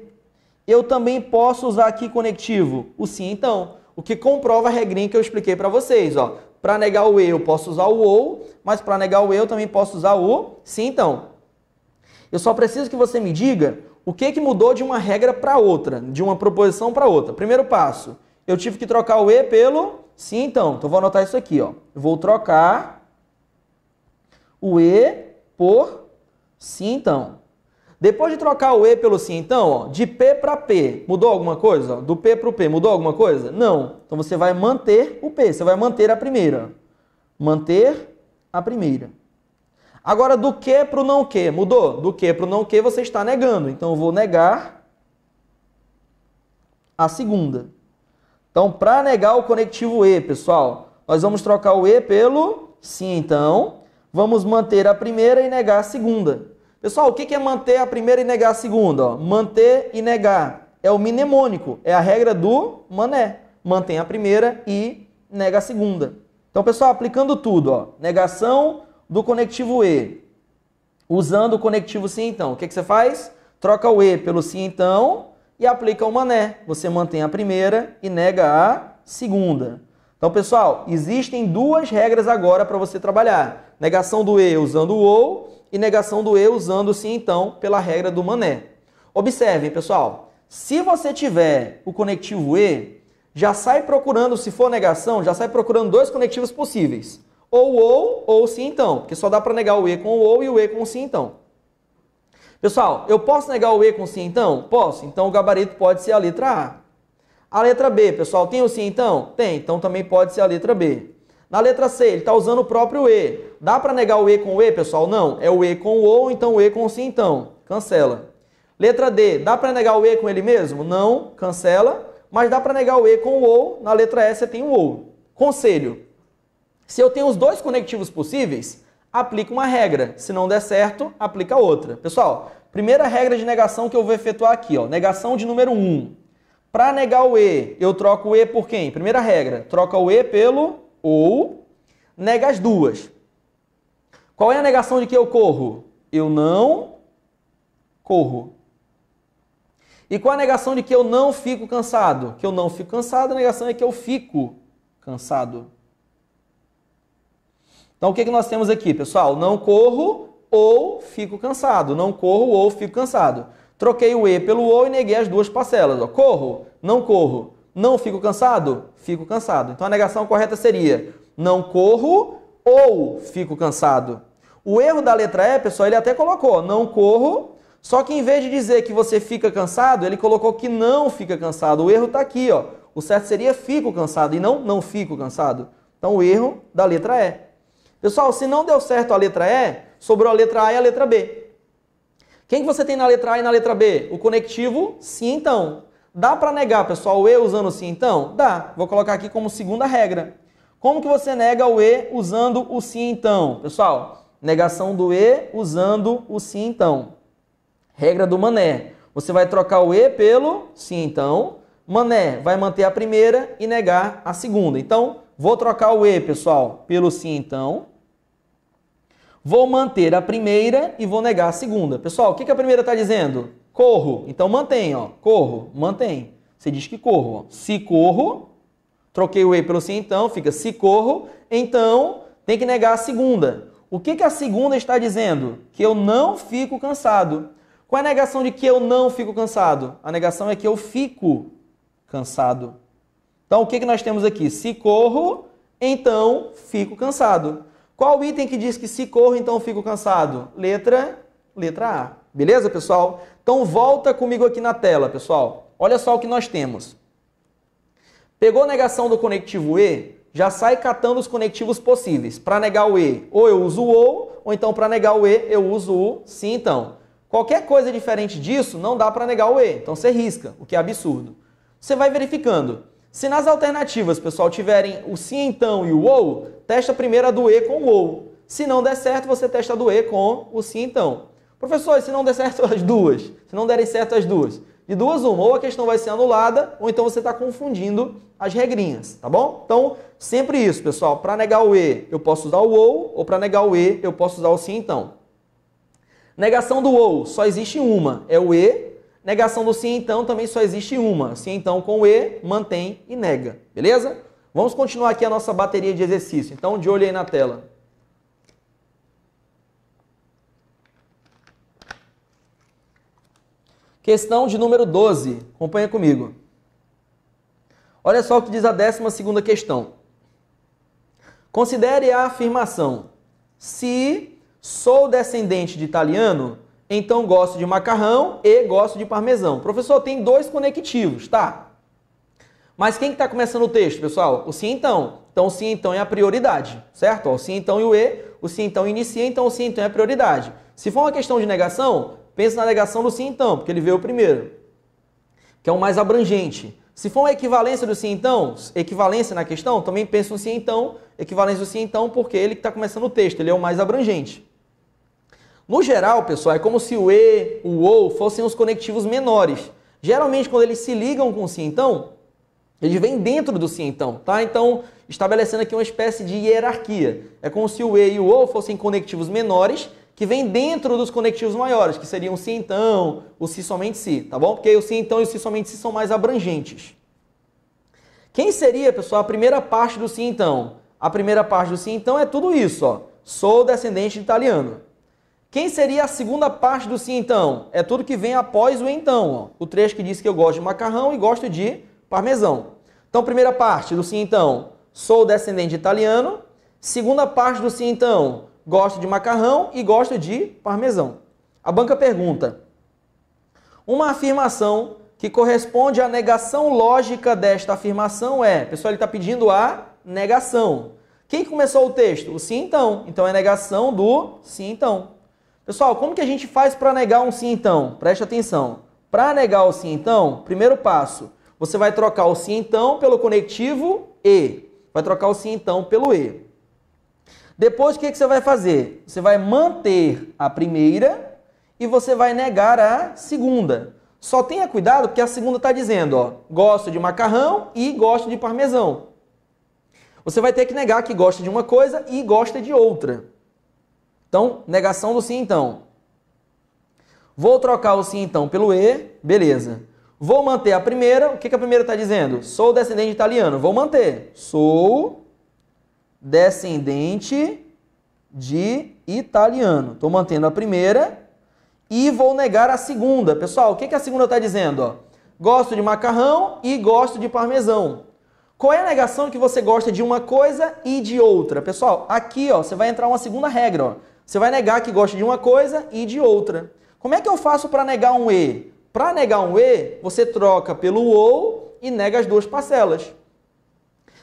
eu também posso usar aqui conectivo o sim, então, o que comprova a regrinha que eu expliquei para vocês. Para negar o E, eu posso usar o ou, mas para negar o E, eu também posso usar o sim, então. Eu só preciso que você me diga o que mudou de uma regra para outra, de uma proposição para outra? Primeiro passo, eu tive que trocar o E pelo sim, então. Então, vou anotar isso aqui, ó. Eu vou trocar o E por sim, então. Depois de trocar o E pelo sim, então, ó, de P para P, mudou alguma coisa? Ó, do P para o P, mudou alguma coisa? Não. Então, você vai manter o P, você vai manter a primeira. Manter a primeira. Agora, do que para o não que, mudou? Do que para o não que, você está negando. Então, eu vou negar a segunda. Então, para negar o conectivo E, pessoal, nós vamos trocar o E pelo sim, então. Vamos manter a primeira e negar a segunda. Pessoal, o que é manter a primeira e negar a segunda? Ó, manter e negar é o mnemônico, é a regra do mané. Mantém a primeira e nega a segunda. Então, pessoal, aplicando tudo, ó, negação do conectivo E, usando o conectivo sim, então. O que você faz? Troca o E pelo sim, então, e aplica o mané. Você mantém a primeira e nega a segunda. Então, pessoal, existem duas regras agora para você trabalhar. Negação do E usando o ou e negação do E usando o sim, então, pela regra do mané. Observem, pessoal, se você tiver o conectivo E, já sai procurando, se for negação, já sai procurando dois conectivos possíveis. Ou sim, então, porque só dá para negar o E com o ou e o E com o sim, então. Pessoal, eu posso negar o E com sim, então? Posso. Então, o gabarito pode ser a letra A. A letra B, pessoal, tem o sim, então? Tem. Então, também pode ser a letra B. Na letra C, ele está usando o próprio E. Dá para negar o E com o E, pessoal? Não. É o E com o ou, então o E com o sim, então. Cancela. Letra D, dá para negar o E com ele mesmo? Não. Cancela. Mas dá para negar o E com o ou. Na letra E, você tem o ou. Conselho. Se eu tenho os dois conectivos possíveis, aplica uma regra. Se não der certo, aplica outra. Pessoal, primeira regra de negação que eu vou efetuar aqui, ó. Negação de número 1. Para negar o E, eu troco o E por quem? Primeira regra, troca o E pelo ou, nega as duas. Qual é a negação de que eu corro? Eu não corro. E qual é a negação de que eu não fico cansado? Que eu não fico cansado, a negação é que eu fico cansado. Então, o que nós temos aqui, pessoal? Não corro ou fico cansado. Não corro ou fico cansado. Troquei o E pelo ou e neguei as duas parcelas. Ó. Corro, não corro. Não fico cansado? Fico cansado. Então, a negação correta seria não corro ou fico cansado. O erro da letra E, pessoal, ele até colocou não corro, só que em vez de dizer que você fica cansado, ele colocou que não fica cansado. O erro está aqui, ó. O certo seria fico cansado e não fico cansado. Então, o erro da letra E. Pessoal, se não deu certo a letra E, sobrou a letra A e a letra B. Quem que você tem na letra A e na letra B? O conectivo sim, então. Dá para negar, pessoal, o E usando o sim, então? Dá. Vou colocar aqui como segunda regra. Como que você nega o E usando o sim, então? Pessoal, negação do E usando o sim, então. Regra do mané. Você vai trocar o E pelo sim, então. Mané vai manter a primeira e negar a segunda. Então, vou trocar o E, pessoal, pelo sim, então. Vou manter a primeira e vou negar a segunda. Pessoal, o que a primeira está dizendo? Corro. Então, mantém, ó. Corro, mantém. Você diz que corro, ó. Se corro, troquei o E pelo sim, então, fica se corro, então tem que negar a segunda. O que a segunda está dizendo? Que eu não fico cansado. Qual é a negação de que eu não fico cansado? A negação é que eu fico cansado. Então, o que nós temos aqui? Se corro, então fico cansado. Qual item que diz que se corro, então fico cansado? Letra A. Beleza, pessoal? Então, volta comigo aqui na tela, pessoal. Olha só o que nós temos. Pegou a negação do conectivo E, já sai catando os conectivos possíveis. Para negar o E, ou eu uso o ou então para negar o E, eu uso o sim, então. Qualquer coisa diferente disso, não dá para negar o E. Então, você risca, o que é absurdo. Você vai verificando. Se nas alternativas, pessoal, tiverem o sim, então e o ou, testa primeiro a do E com o ou. Se não der certo, você testa a do E com o sim, então. Professor, e se não der certo as duas? Se não derem certo as duas? De duas, uma. Ou a questão vai ser anulada, ou então você está confundindo as regrinhas, tá bom? Então, sempre isso, pessoal. Para negar o E, eu posso usar o ou para negar o E, eu posso usar o sim, então. Negação do ou, só existe uma, é o E. Negação do sim, então, também só existe uma. Sim, então, com o E, mantém e nega. Beleza? Vamos continuar aqui a nossa bateria de exercício. Então, de olho aí na tela. Questão de número 12. Acompanha comigo. Olha só o que diz a 12ª questão. Considere a afirmação: se sou descendente de italiano, então gosto de macarrão e gosto de parmesão. Professor, tem dois conectivos, tá? Mas quem que está começando o texto, pessoal? O sim então. Então o sim então é a prioridade, certo? O sim então e o sim então inicia, então o sim então é a prioridade. Se for uma questão de negação, pense na negação do sim então, porque ele veio primeiro, que é o mais abrangente. Se for uma equivalência do sim então, equivalência na questão, também pense no sim então, equivalência do sim então, porque ele que está começando o texto, ele é o mais abrangente. No geral, pessoal, é como se o e, o ou fossem os conectivos menores. Geralmente, quando eles se ligam com o sim então, eles vêm dentro do sim então, tá? Então, estabelecendo aqui uma espécie de hierarquia. É como se o e e o ou fossem conectivos menores, que vem dentro dos conectivos maiores, que seriam o sim então, o se somente se, tá bom? Porque o sim então e o se somente se são mais abrangentes. Quem seria, pessoal, a primeira parte do sim então? A primeira parte do sim então é tudo isso, ó. Sou descendente de italiano. Quem seria a segunda parte do sim então? É tudo que vem após o então, ó. O trecho que diz que eu gosto de macarrão e gosto de parmesão. Então, primeira parte do sim então, sou descendente de italiano. Segunda parte do sim então, gosto de macarrão e gosto de parmesão. A banca pergunta: uma afirmação que corresponde à negação lógica desta afirmação é... Pessoal, ele está pedindo a negação. Quem começou o texto? O sim então. Então, é negação do sim então. Pessoal, como que a gente faz para negar um sim então? Preste atenção. Para negar o sim então, primeiro passo, você vai trocar o sim então pelo conectivo e. Vai trocar o sim então pelo e. Depois, o que você vai fazer? Você vai manter a primeira e você vai negar a segunda. Só tenha cuidado porque a segunda está dizendo, ó, gosto de macarrão e gosto de parmesão. Você vai ter que negar que gosta de uma coisa e gosta de outra. Então, negação do sim então. Vou trocar o sim então pelo e, beleza. Vou manter a primeira, o que a primeira está dizendo? Sou descendente de italiano, vou manter. Sou descendente de italiano. Estou mantendo a primeira e vou negar a segunda. Pessoal, o que a segunda está dizendo? Ó, gosto de macarrão e gosto de parmesão. Qual é a negação que você gosta de uma coisa e de outra? Pessoal, aqui ó, você vai entrar uma segunda regra. Ó. Você vai negar que gosta de uma coisa e de outra. Como é que eu faço para negar um e? Para negar um e, você troca pelo ou e nega as duas parcelas.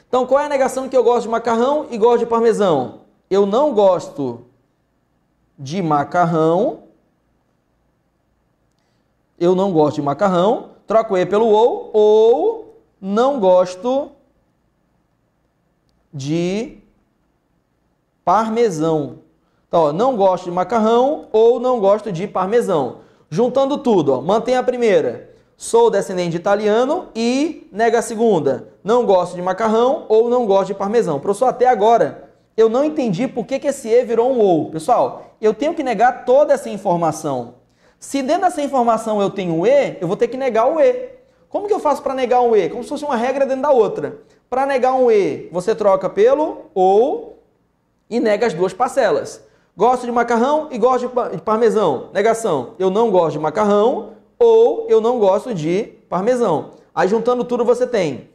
Então, qual é a negação que eu gosto de macarrão e gosto de parmesão? Eu não gosto de macarrão. Eu não gosto de macarrão. Troco o e pelo ou não gosto de parmesão. Então, ó, não gosto de macarrão ou não gosto de parmesão. Juntando tudo, ó, mantém a primeira. Sou descendente de italiano e nega a segunda. Não gosto de macarrão ou não gosto de parmesão. Professor, até agora eu não entendi por que esse e virou um ou. Pessoal, eu tenho que negar toda essa informação. Se dentro dessa informação eu tenho um e, eu vou ter que negar o e. Como que eu faço para negar um e? Como se fosse uma regra dentro da outra. Para negar um e, você troca pelo ou e nega as duas parcelas. Gosto de macarrão e gosto de parmesão. Negação. Eu não gosto de macarrão ou eu não gosto de parmesão. Aí juntando tudo você tem.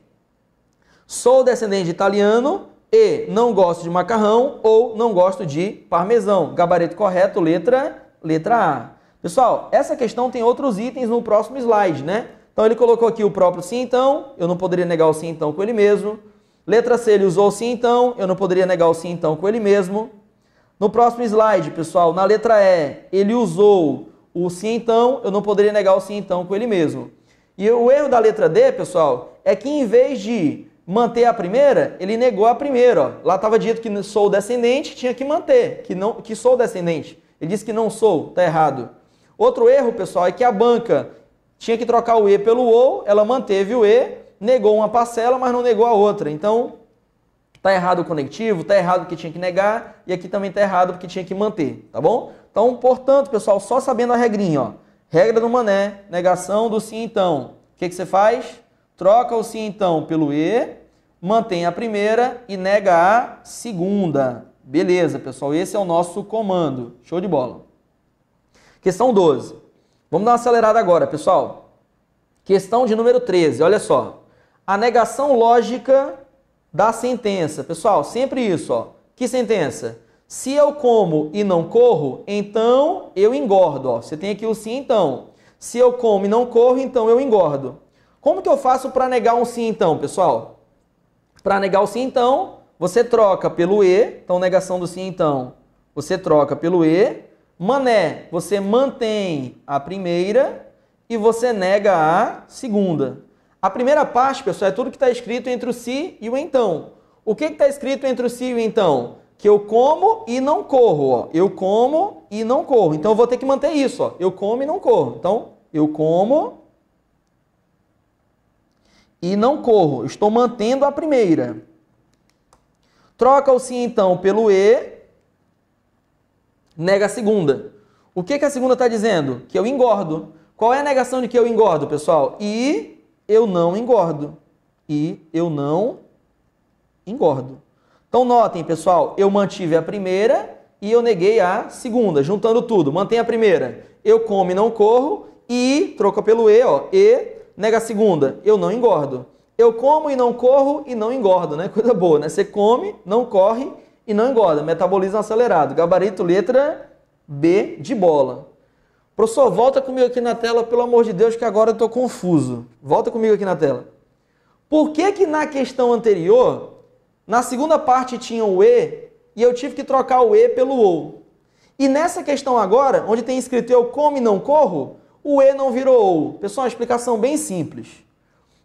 Sou descendente de italiano e não gosto de macarrão ou não gosto de parmesão. Gabarito correto, letra A. Pessoal, essa questão tem outros itens no próximo slide, né? Então ele colocou aqui o próprio sim então. Eu não poderia negar o sim então com ele mesmo. Letra C, ele usou o sim então. Eu não poderia negar o sim então com ele mesmo. No próximo slide, pessoal, na letra E, ele usou o sim então, eu não poderia negar o sim então com ele mesmo. E o erro da letra D, pessoal, é que em vez de manter a primeira, ele negou a primeira. Ó. Lá estava dito que sou descendente, tinha que manter, que sou descendente. Ele disse que não sou, está errado. Outro erro, pessoal, é que a banca tinha que trocar o E pelo ou, ela manteve o E, negou uma parcela, mas não negou a outra. Então... está errado o conectivo, está errado porque tinha que negar, e aqui também está errado porque tinha que manter, tá bom? Então, portanto, pessoal, só sabendo a regrinha, ó. Regra do mané, negação do sim então. O que você faz? Troca o sim então pelo e, mantém a primeira e nega a segunda. Beleza, pessoal, esse é o nosso comando. Show de bola. Questão 12. Vamos dar uma acelerada agora, pessoal. Questão de número 13, olha só. A negação lógica da sentença. Pessoal, sempre isso, ó. Que sentença? Se eu como e não corro, então eu engordo, ó. Você tem aqui o sim, então. Se eu como e não corro, então eu engordo. Como que eu faço para negar um sim, então, pessoal? Para negar o sim, então, você troca pelo e. Então, negação do sim, então, você troca pelo e. Mané, você mantém a primeira e você nega a segunda. A primeira parte, pessoal, é tudo que está escrito entre o se e o então. O que está escrito entre o se e o então? Que eu como e não corro, ó. Eu como e não corro. Então, eu vou ter que manter isso, ó. Eu como e não corro. Então, eu como e não corro. Estou mantendo a primeira. Troca o sim, então, pelo e. Nega a segunda. O que a segunda está dizendo? Que eu engordo. Qual é a negação de que eu engordo, pessoal? E eu não engordo. E eu não engordo. Então, notem, pessoal, eu mantive a primeira e eu neguei a segunda. Juntando tudo, mantém a primeira. Eu como e não corro. E, troca pelo e, ó. E, nega a segunda. Eu não engordo. Eu como e não corro e não engordo, né? Coisa boa, né? Você come, não corre e não engorda. Metabolismo acelerado. Gabarito, letra B de bola. Professor, volta comigo aqui na tela, pelo amor de Deus, que agora eu estou confuso. Volta comigo aqui na tela. Por que que na questão anterior, na segunda parte tinha o e, e eu tive que trocar o e pelo ou? E nessa questão agora, onde tem escrito eu como e não corro, o e não virou ou. Pessoal, uma explicação bem simples.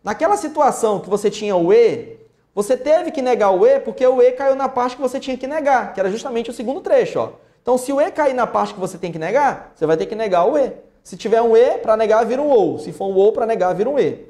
Naquela situação que você tinha o e, você teve que negar o e porque o e caiu na parte que você tinha que negar, que era justamente o segundo trecho, ó. Então, se o e cair na parte que você tem que negar, você vai ter que negar o e. Se tiver um e, para negar, vira um ou. Se for um ou, para negar, vira um e.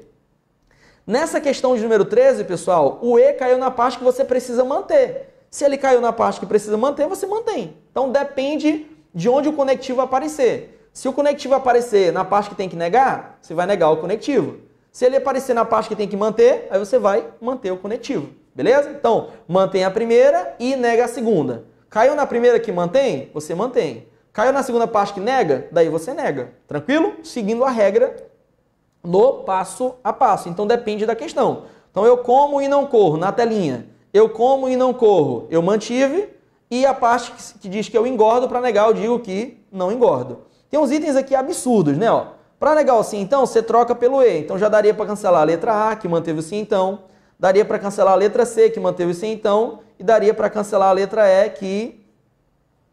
Nessa questão de número 13, pessoal, o e caiu na parte que você precisa manter. Se ele caiu na parte que precisa manter, você mantém. Então, depende de onde o conectivo aparecer. Se o conectivo aparecer na parte que tem que negar, você vai negar o conectivo. Se ele aparecer na parte que tem que manter, aí você vai manter o conectivo. Beleza? Então, mantém a primeira e nega a segunda. Caiu na primeira que mantém? Você mantém. Caiu na segunda parte que nega? Daí você nega. Tranquilo? Seguindo a regra no passo a passo. Então, depende da questão. Então, eu como e não corro, na telinha. Eu como e não corro, eu mantive. E a parte que diz que eu engordo, para negar, eu digo que não engordo. Tem uns itens aqui absurdos, né? Para negar o sim, então, você troca pelo e. Então, já daria para cancelar a letra A, que manteve o sim, então. Daria para cancelar a letra C, que manteve o sim, então. E daria para cancelar a letra E,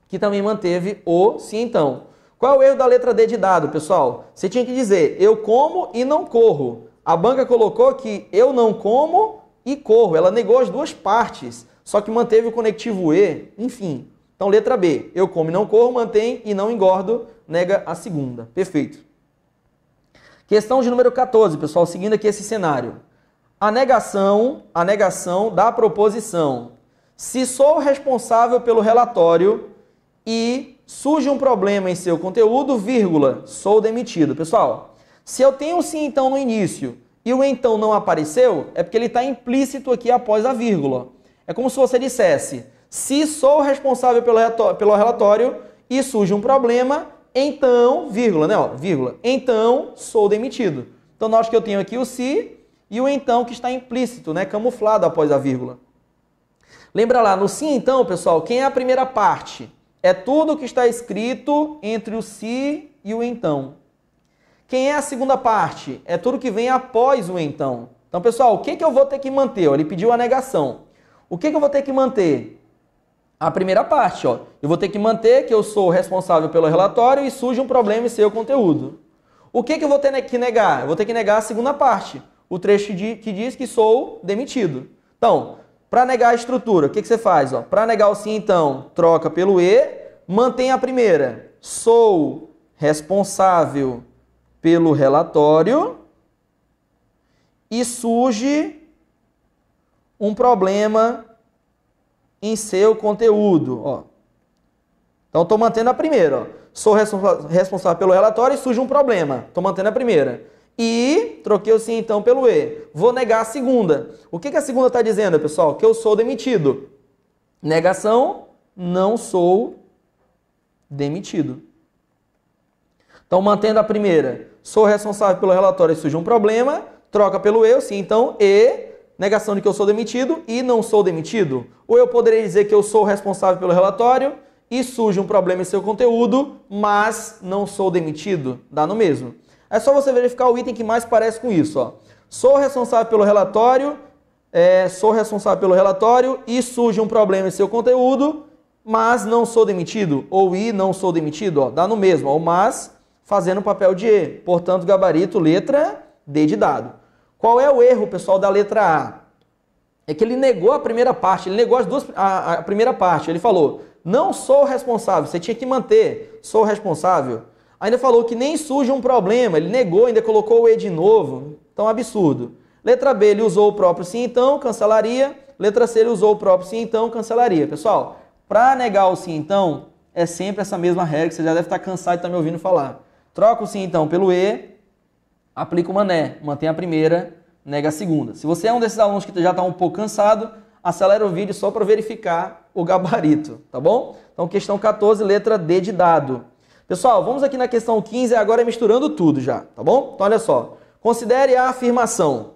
que também manteve o sim, então. Qual é o erro da letra D de dado, pessoal? Você tinha que dizer, eu como e não corro. A banca colocou que eu não como e corro. Ela negou as duas partes, só que manteve o conectivo E, enfim. Então, letra B, eu como e não corro, mantém e não engordo, nega a segunda. Perfeito. Questão de número 14, pessoal, seguindo aqui esse cenário. A negação da proposição. Se sou responsável pelo relatório e surge um problema em seu conteúdo, vírgula, sou demitido. Pessoal, se eu tenho um sim, então, no início e o então não apareceu, é porque ele está implícito aqui após a vírgula. É como se você dissesse, se sou responsável pelo relatório e surge um problema, então, vírgula, né? Vírgula, então sou demitido. Então, nós que eu tenho aqui o se e o então que está implícito, né? Camuflado após a vírgula. Lembra lá, no sim, então, pessoal, quem é a primeira parte? É tudo que está escrito entre o se e o então. Quem é a segunda parte? É tudo que vem após o então. Então, pessoal, o que eu vou ter que manter? Ele pediu a negação. O que eu vou ter que manter? A primeira parte, ó. Eu vou ter que manter que eu sou responsável pelo relatório e surge um problema em seu conteúdo. O que eu vou ter que negar? Eu vou ter que negar a segunda parte. O trecho que diz que sou demitido. Então, para negar a estrutura, o que você faz? Para negar o sim, então, troca pelo e, mantém a primeira. Sou responsável pelo relatório e surge um problema em seu conteúdo. Ó. Então, estou mantendo a primeira. Ó. Sou responsável pelo relatório e surge um problema. Estou mantendo a primeira. E troquei o sim, então, pelo e. Vou negar a segunda. O que a segunda está dizendo, pessoal? Que eu sou demitido. Negação, não sou demitido. Então, mantendo a primeira, sou responsável pelo relatório e surge um problema, troca pelo eu, sim, então, e, negação de que eu sou demitido e não sou demitido. Ou eu poderia dizer que eu sou responsável pelo relatório e surge um problema em seu conteúdo, mas não sou demitido. Dá no mesmo. É só você verificar o item que mais parece com isso. Ó. Sou responsável pelo relatório e surge um problema em seu conteúdo, mas não sou demitido. Ou e não sou demitido. Ó. Dá no mesmo. Ó. O mas fazendo o papel de e. Portanto, gabarito, letra D de dado. Qual é o erro, pessoal, da letra A? É que ele negou a primeira parte, ele negou a primeira parte. Ele falou, não sou responsável, você tinha que manter, sou responsável. Ainda falou que nem surge um problema, ele negou, ainda colocou o e de novo. Então, absurdo. Letra B, ele usou o próprio sim, então, cancelaria. Letra C, ele usou o próprio sim, então, cancelaria. Pessoal, para negar o sim, então, é sempre essa mesma regra, que você já deve estar cansado de estar me ouvindo falar. Troca o sim, então, pelo e, aplica o mané, mantém a primeira, nega a segunda. Se você é um desses alunos que já está um pouco cansado, acelera o vídeo só para verificar o gabarito, tá bom? Então, questão 14, letra D de dado. Pessoal, vamos aqui na questão 15, agora misturando tudo já, tá bom? Então, olha só. Considere a afirmação.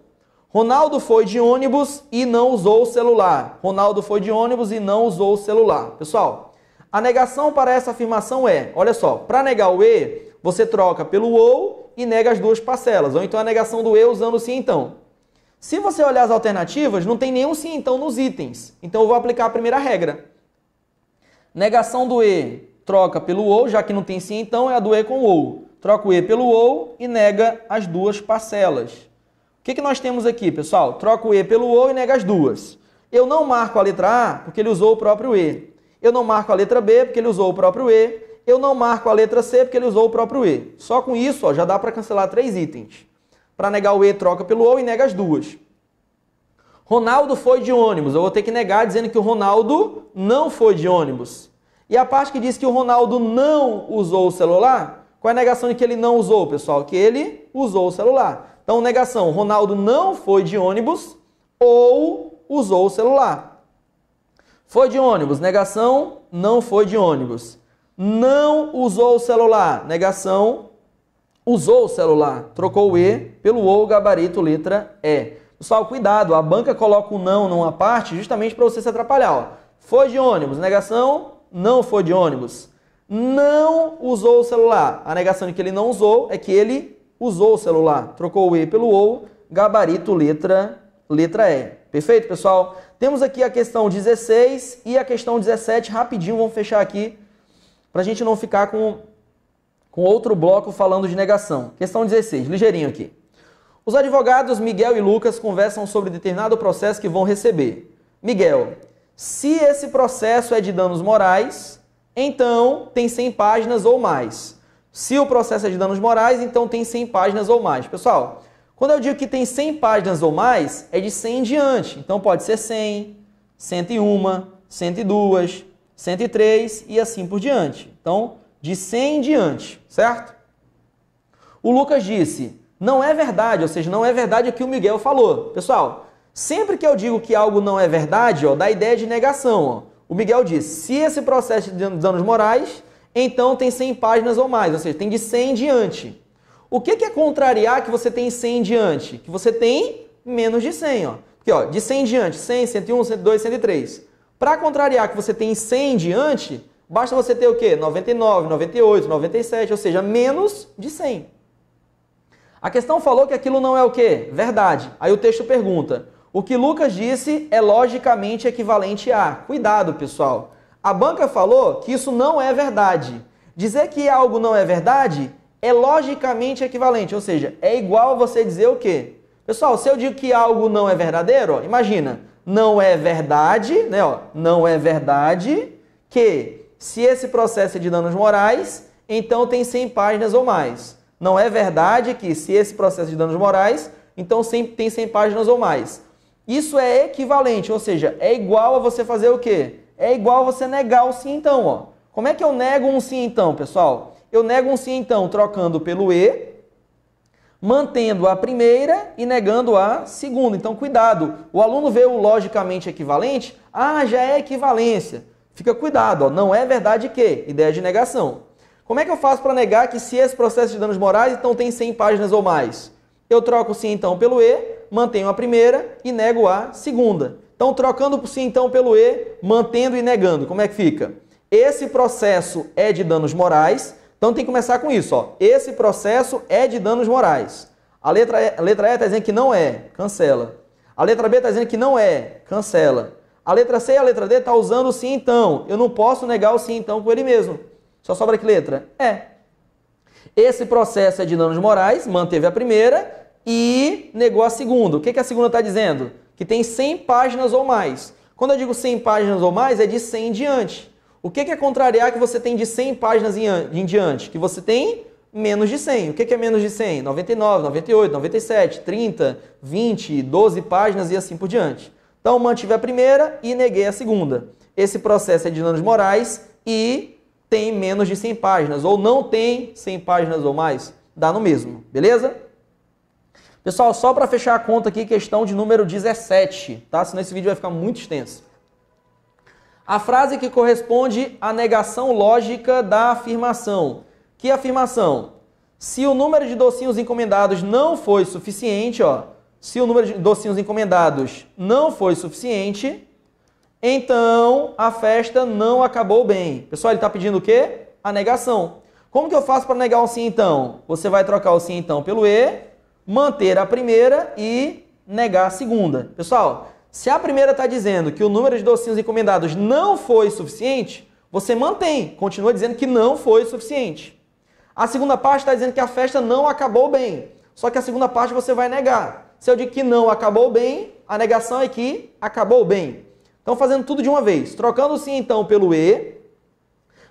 Ronaldo foi de ônibus e não usou o celular. Ronaldo foi de ônibus e não usou o celular. Pessoal, a negação para essa afirmação é, olha só, para negar o e, você troca pelo ou e nega as duas parcelas. Ou então a negação do e usando o sim então. Se você olhar as alternativas, não tem nenhum sim então nos itens. Então eu vou aplicar a primeira regra. Negação do e, troca pelo ou, já que não tem sim então, é a do e com ou. Troca o e pelo ou e nega as duas parcelas. O que nós temos aqui, pessoal? Troca o e pelo ou e nega as duas. Eu não marco a letra A porque ele usou o próprio e. Eu não marco a letra B porque ele usou o próprio e. Eu não marco a letra C porque ele usou o próprio e. Só com isso, ó, já dá para cancelar 3 itens. Para negar o e, troca pelo ou e nega as duas. Ronaldo foi de ônibus. Eu vou ter que negar dizendo que o Ronaldo não foi de ônibus. E a parte que diz que o Ronaldo não usou o celular, qual é a negação de que ele não usou, pessoal? Que ele usou o celular. Então, negação, Ronaldo não foi de ônibus ou usou o celular. Foi de ônibus, negação, não foi de ônibus. Não usou o celular, negação, usou o celular. Trocou o e pelo ou, gabarito, letra E. Pessoal, cuidado, a banca coloca o não numa parte justamente para você se atrapalhar. Ó. Foi de ônibus, negação, não foi de ônibus. Não usou o celular. A negação de que ele não usou é que ele usou o celular. Trocou o e pelo ou, gabarito, letra E. Perfeito, pessoal? Temos aqui a questão 16 e a questão 17. Rapidinho, vamos fechar aqui para a gente não ficar com outro bloco falando de negação. Questão 16, ligeirinho aqui. Os advogados Miguel e Lucas conversam sobre determinado processo que vão receber. Miguel, se esse processo é de danos morais, então tem 100 páginas ou mais. Se o processo é de danos morais, então tem 100 páginas ou mais. Pessoal, quando eu digo que tem 100 páginas ou mais, é de 100 em diante. Então pode ser 100, 101, 102, 103 e assim por diante. Então, de 100 em diante, certo? O Lucas disse, não é verdade, ou seja, não é verdade o que o Miguel falou. Pessoal, sempre que eu digo que algo não é verdade, ó, dá ideia de negação. Ó. O Miguel disse, se esse processo é de danos morais, então tem 100 páginas ou mais, ou seja, tem de 100 em diante. O que é contrariar que você tem 100 em diante? Que você tem menos de 100. Ó. Porque ó, de 100 em diante, 100, 101, 102, 103. Para contrariar que você tem 100 em diante, basta você ter o quê? 99, 98, 97, ou seja, menos de 100. A questão falou que aquilo não é o quê? Verdade. Aí o texto pergunta, o que Lucas disse é logicamente equivalente a... Cuidado, pessoal. A banca falou que isso não é verdade. Dizer que algo não é verdade é logicamente equivalente, ou seja, é igual a você dizer o quê? Pessoal, se eu digo que algo não é verdadeiro, ó, imagina, não é verdade, né, ó, não é verdade que se esse processo é de danos morais, então tem 100 páginas ou mais. Não é verdade que se esse processo é de danos morais, então tem 100 páginas ou mais. Isso é equivalente, ou seja, é igual a você fazer o quê? É igual a você negar o sim então, ó. Como é que eu nego um sim então, pessoal? Eu nego um sim então trocando pelo e, mantendo a primeira e negando a segunda. Então, cuidado. O aluno vê o logicamente equivalente, já é equivalência. Fica cuidado, ó. Não é verdade que, ideia de negação. Como é que eu faço para negar que se esse processo de danos morais então tem 100 páginas ou mais? Eu troco o sim então pelo e, mantenho a primeira e nego a segunda. Então, trocando o sim então pelo e, mantendo e negando, como é que fica? Esse processo é de danos morais, então tem que começar com isso, ó. Esse processo é de danos morais. A letra E está dizendo que não é, cancela. A letra B está dizendo que não é, cancela. A letra C e a letra D está usando o sim então. Eu não posso negar o sim então com ele mesmo. Só sobra que letra? É. Esse processo é de danos morais, manteve a primeira e negou a segunda. O que a segunda está dizendo? Que tem 100 páginas ou mais. Quando eu digo 100 páginas ou mais, é de 100 em diante. O que é contrariar que você tem de 100 páginas em diante? Que você tem menos de 100. O que é menos de 100? 99, 98, 97, 30, 20, 12 páginas e assim por diante. Então, mantive a primeira e neguei a segunda. Esse processo é de danos morais e tem menos de 100 páginas, ou não tem 100 páginas ou mais, dá no mesmo, beleza? Pessoal, só para fechar a conta aqui, questão de número 17, tá? Senão esse vídeo vai ficar muito extenso. A frase que corresponde à negação lógica da afirmação. Que afirmação? Se o número de docinhos encomendados não foi suficiente, ó, se o número de docinhos encomendados não foi suficiente, então a festa não acabou bem. Pessoal, ele está pedindo o quê? A negação. Como que eu faço para negar o sim então? Você vai trocar o sim então pelo e, manter a primeira e negar a segunda. Pessoal, se a primeira está dizendo que o número de docinhos encomendados não foi suficiente, você mantém, continua dizendo que não foi suficiente. A segunda parte está dizendo que a festa não acabou bem, só que a segunda parte você vai negar. Se eu digo que não acabou bem, a negação é que acabou bem. Então, fazendo tudo de uma vez, trocando o sim então pelo e,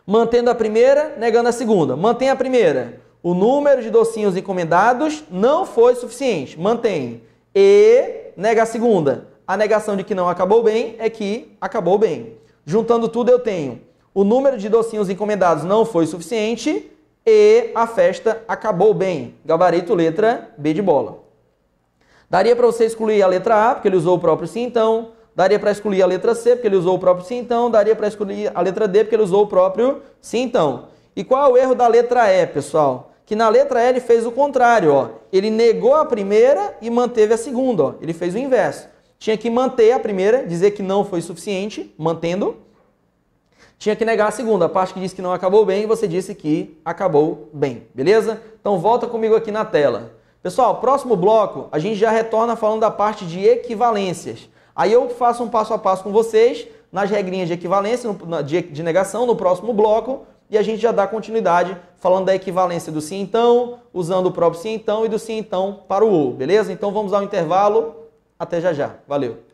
mantendo a primeira, negando a segunda. Mantém a primeira. O número de docinhos encomendados não foi suficiente. Mantém. E nega a segunda. A negação de que não acabou bem é que acabou bem. Juntando tudo, eu tenho o número de docinhos encomendados não foi suficiente e a festa acabou bem. Gabarito letra B de bola. Daria para você excluir a letra A, porque ele usou o próprio sim então. Daria para excluir a letra C, porque ele usou o próprio sim então. Daria para excluir a letra D, porque ele usou o próprio sim então. E qual é o erro da letra E, pessoal? Que na letra E ele fez o contrário, ó. Ele negou a primeira e manteve a segunda, ó. Ele fez o inverso. Tinha que manter a primeira, dizer que não foi suficiente, mantendo. Tinha que negar a segunda, a parte que disse que não acabou bem, e você disse que acabou bem, beleza? Então volta comigo aqui na tela. Pessoal, próximo bloco, a gente já retorna falando da parte de equivalências. Aí eu faço um passo a passo com vocês, nas regrinhas de equivalência, de negação, no próximo bloco, e a gente já dá continuidade falando da equivalência do sim então, usando o próprio sim então e do sim então para o ou, beleza? Então vamos ao intervalo. Até já já. Valeu!